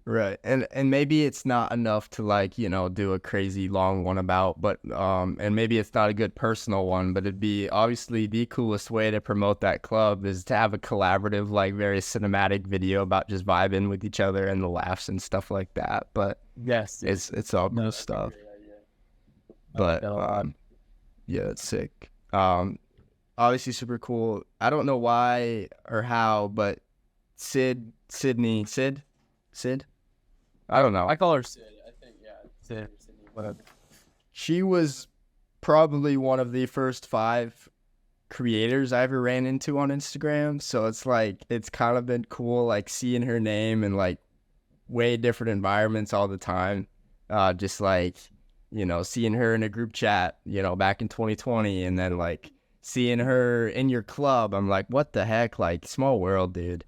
Right. And maybe it's not enough to like, do a crazy long one about, but and maybe it's not a good personal one, but it'd be obviously the coolest way to promote that club is to have a collaborative, like very cinematic video about just vibing with each other and the laughs and stuff like that. But yes, it's all cool stuff. But yeah, it's sick. Obviously super cool. I don't know why or how, but Sid? I don't know. I call her Sid. I think, Sid or Sydney, whatever. She was probably one of the first 5 creators I ever ran into on Instagram. So it's like, it's kind of been cool, like seeing her name in like way different environments all the time. Just like, seeing her in a group chat, back in 2020, and then like seeing her in your club. I'm like, what the heck? Like, small world, dude.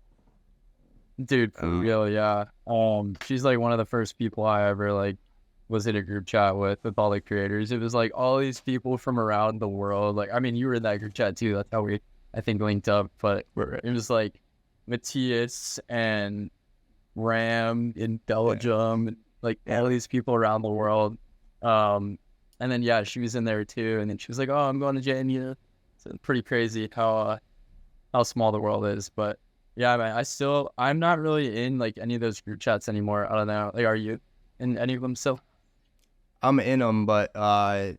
Dude, for real, yeah. She's like one of the first people I ever like was in a group chat with all the creators. It was like all these people from around the world. Like, I mean, you were in that group chat too. That's how we, I think, linked up. But it was like Matthias and Ram in Belgium, and, like all these people around the world. And then she was in there too. And then she was like, "Oh, I'm going to JMU." It's pretty crazy how small the world is, but. Yeah, man, I'm not really in like any of those group chats anymore. I don't know. Like, are you in any of them still? I'm in them, but I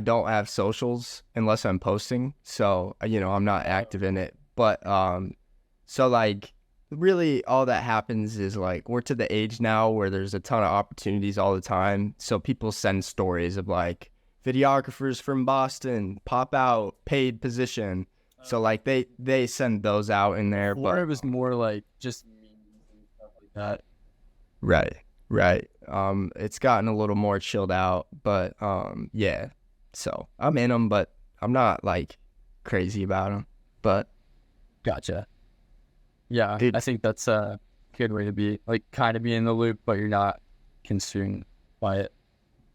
don't have socials unless I'm posting. So, I'm not active in it. But so like really all that happens is like we're to the age now where there's a ton of opportunities all the time. So people send stories of like videographers from Boston pop out, paid position. So like they send those out in there, Before but it was more like just memes and stuff like that. Right. It's gotten a little more chilled out, but yeah. So I'm in them, but I'm not like crazy about them. But gotcha. Yeah, dude, I think that's a good way to be, like, kind of be in the loop, but you're not consumed by it.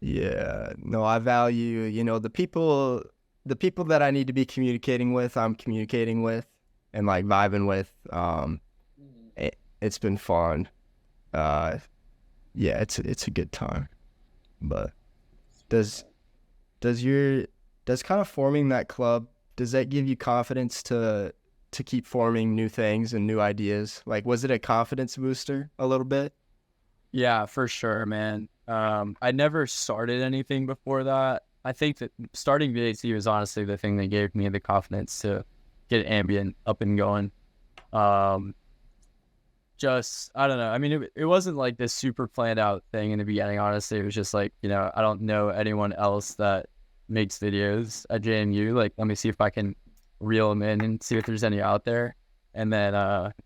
Yeah. No, I value, the people that I need to be communicating with, I'm communicating with and like vibing with. It's been fun. Yeah, it's a good time. But does kind of forming that club does that give you confidence to keep forming new things and new ideas? Like, was it a confidence booster a little bit? Yeah, for sure, man. I never started anything before that. I think that starting VAC was honestly the thing that gave me the confidence to get Ambient up and going. Just, I don't know. I mean, it wasn't like this super planned out thing in the beginning, honestly. It was just like, you know, I don't know anyone else that makes videos at JMU. Like, let me see if I can reel them in and see if there's any out there. And then,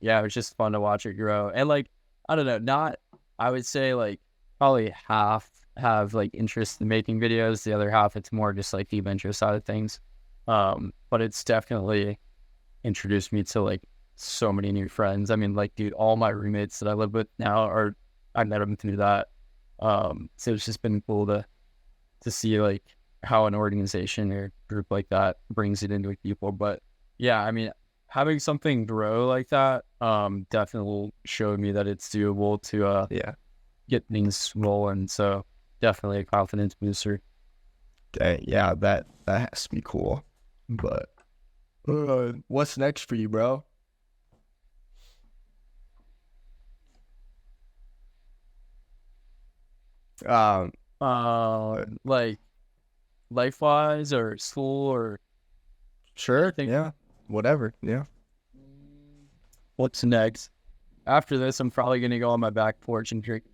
yeah, it was just fun to watch it grow. And like, I don't know, I would say like probably half have like interest in making videos. The other half, it's more just like the adventure side of things. But it's definitely introduced me to like so many new friends. I mean, like, dude, all my roommates that I live with now I met them through that. So it's just been cool to see like how an organization or group like that brings it into people. But yeah, I mean, having something grow like that definitely showed me that it's doable to get things rolling. So definitely a confidence booster. Dang, yeah, that has to be cool. But what's next for you, bro? Like life wise or school or Sure. Yeah. Whatever. Yeah. what's next? After this, I'm probably gonna go on my back porch and drink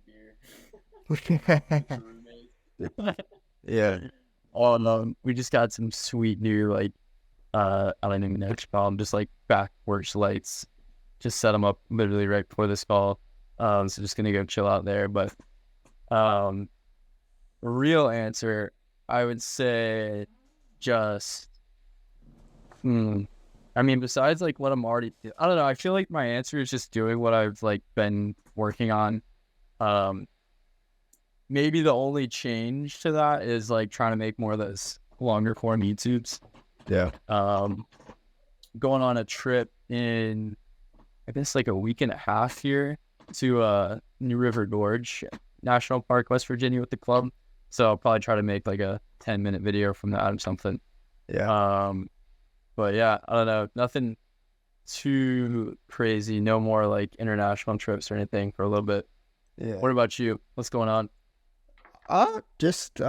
a beer. Yeah. Oh no, we just got some sweet new like I don't even know what you call them, just like back porch lights. Just set them up literally right before this call. So just gonna go chill out there. But real answer, I would say just I mean, besides like what I'm already, I don't know. I feel like my answer is just doing what I've like been working on. Maybe the only change to that is like trying to make more of those longer form YouTubes. Yeah. Going on a trip in, I guess like a week and a half here to New River Gorge National Park, West Virginia with the club. So I'll probably try to make like a 10-minute video from that or something. Yeah. But yeah, I don't know. Nothing too crazy. No more like international trips or anything for a little bit. Yeah. What about you? What's going on? Just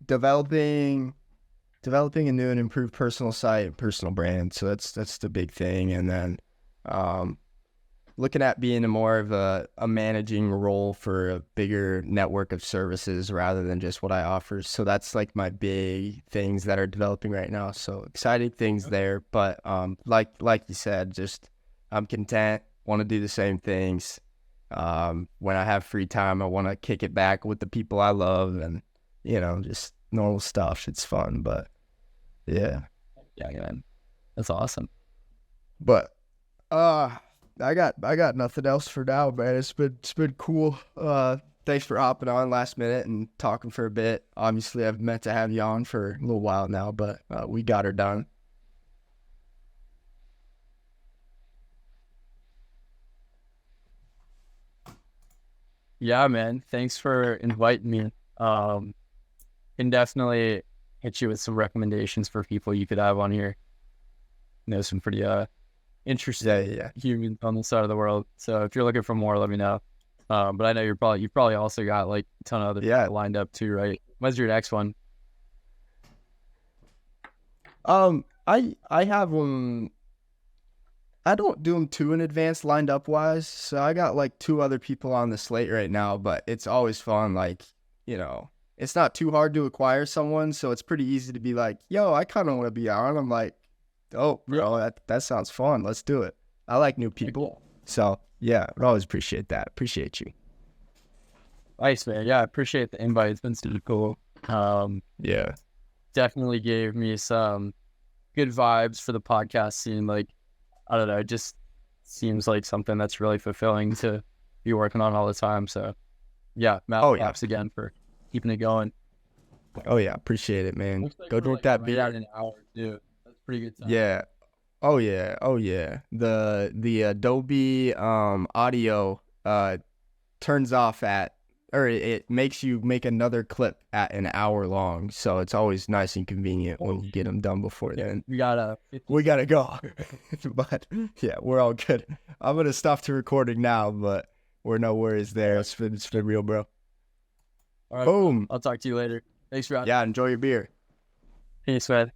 developing a new and improved personal site, personal brand. So that's the big thing. And then looking at being more of a managing role for a bigger network of services rather than just what I offer. So that's like my big things that are developing right now. So exciting things there. But like you said, just I'm content, want to do the same things. When I have free time, I want to kick it back with the people I love and, you know, just normal stuff. It's fun, but yeah. Yeah, man. That's awesome. But I got nothing else for now, man. It's been cool. Thanks for hopping on last minute and talking for a bit. Obviously, I've meant to have you on for a little while now, but we got her done. Yeah, man. Thanks for inviting me. Can definitely hit you with some recommendations for people you could have on here. Know some pretty interesting humans on this side of the world. So if you're looking for more, let me know. But I know you've probably also got like a ton of other people lined up too, right? When's your next one? I have them. I don't do them too in advance lined up wise. So I got like 2 other people on the slate right now, but it's always fun. Like, you know, it's not too hard to acquire someone. So it's pretty easy to be like, yo, I kind of want to be on. I'm like, oh, bro, that sounds fun. Let's do it. I like new people. So yeah, I always appreciate that. Appreciate you. Nice, man. Yeah, I appreciate the invite. It's been super cool. Yeah. Definitely gave me some good vibes for the podcast scene. Like, I don't know, it just seems like something that's really fulfilling to be working on all the time. So yeah, Matt, props again for keeping it going. Oh yeah, appreciate it, man. Like go drink that beer. In an hour, dude. That's pretty good time. Yeah. Oh yeah. The Adobe audio turns off at or it makes you make another clip at an hour long. So it's always nice and convenient when you get them done before then. We gotta go. But yeah, we're all good. I'm going to stop the recording now, but we're no worries there. It's been real, bro. All right. Boom. I'll talk to you later. Thanks, Rod. Yeah, enjoy your beer. Peace, man.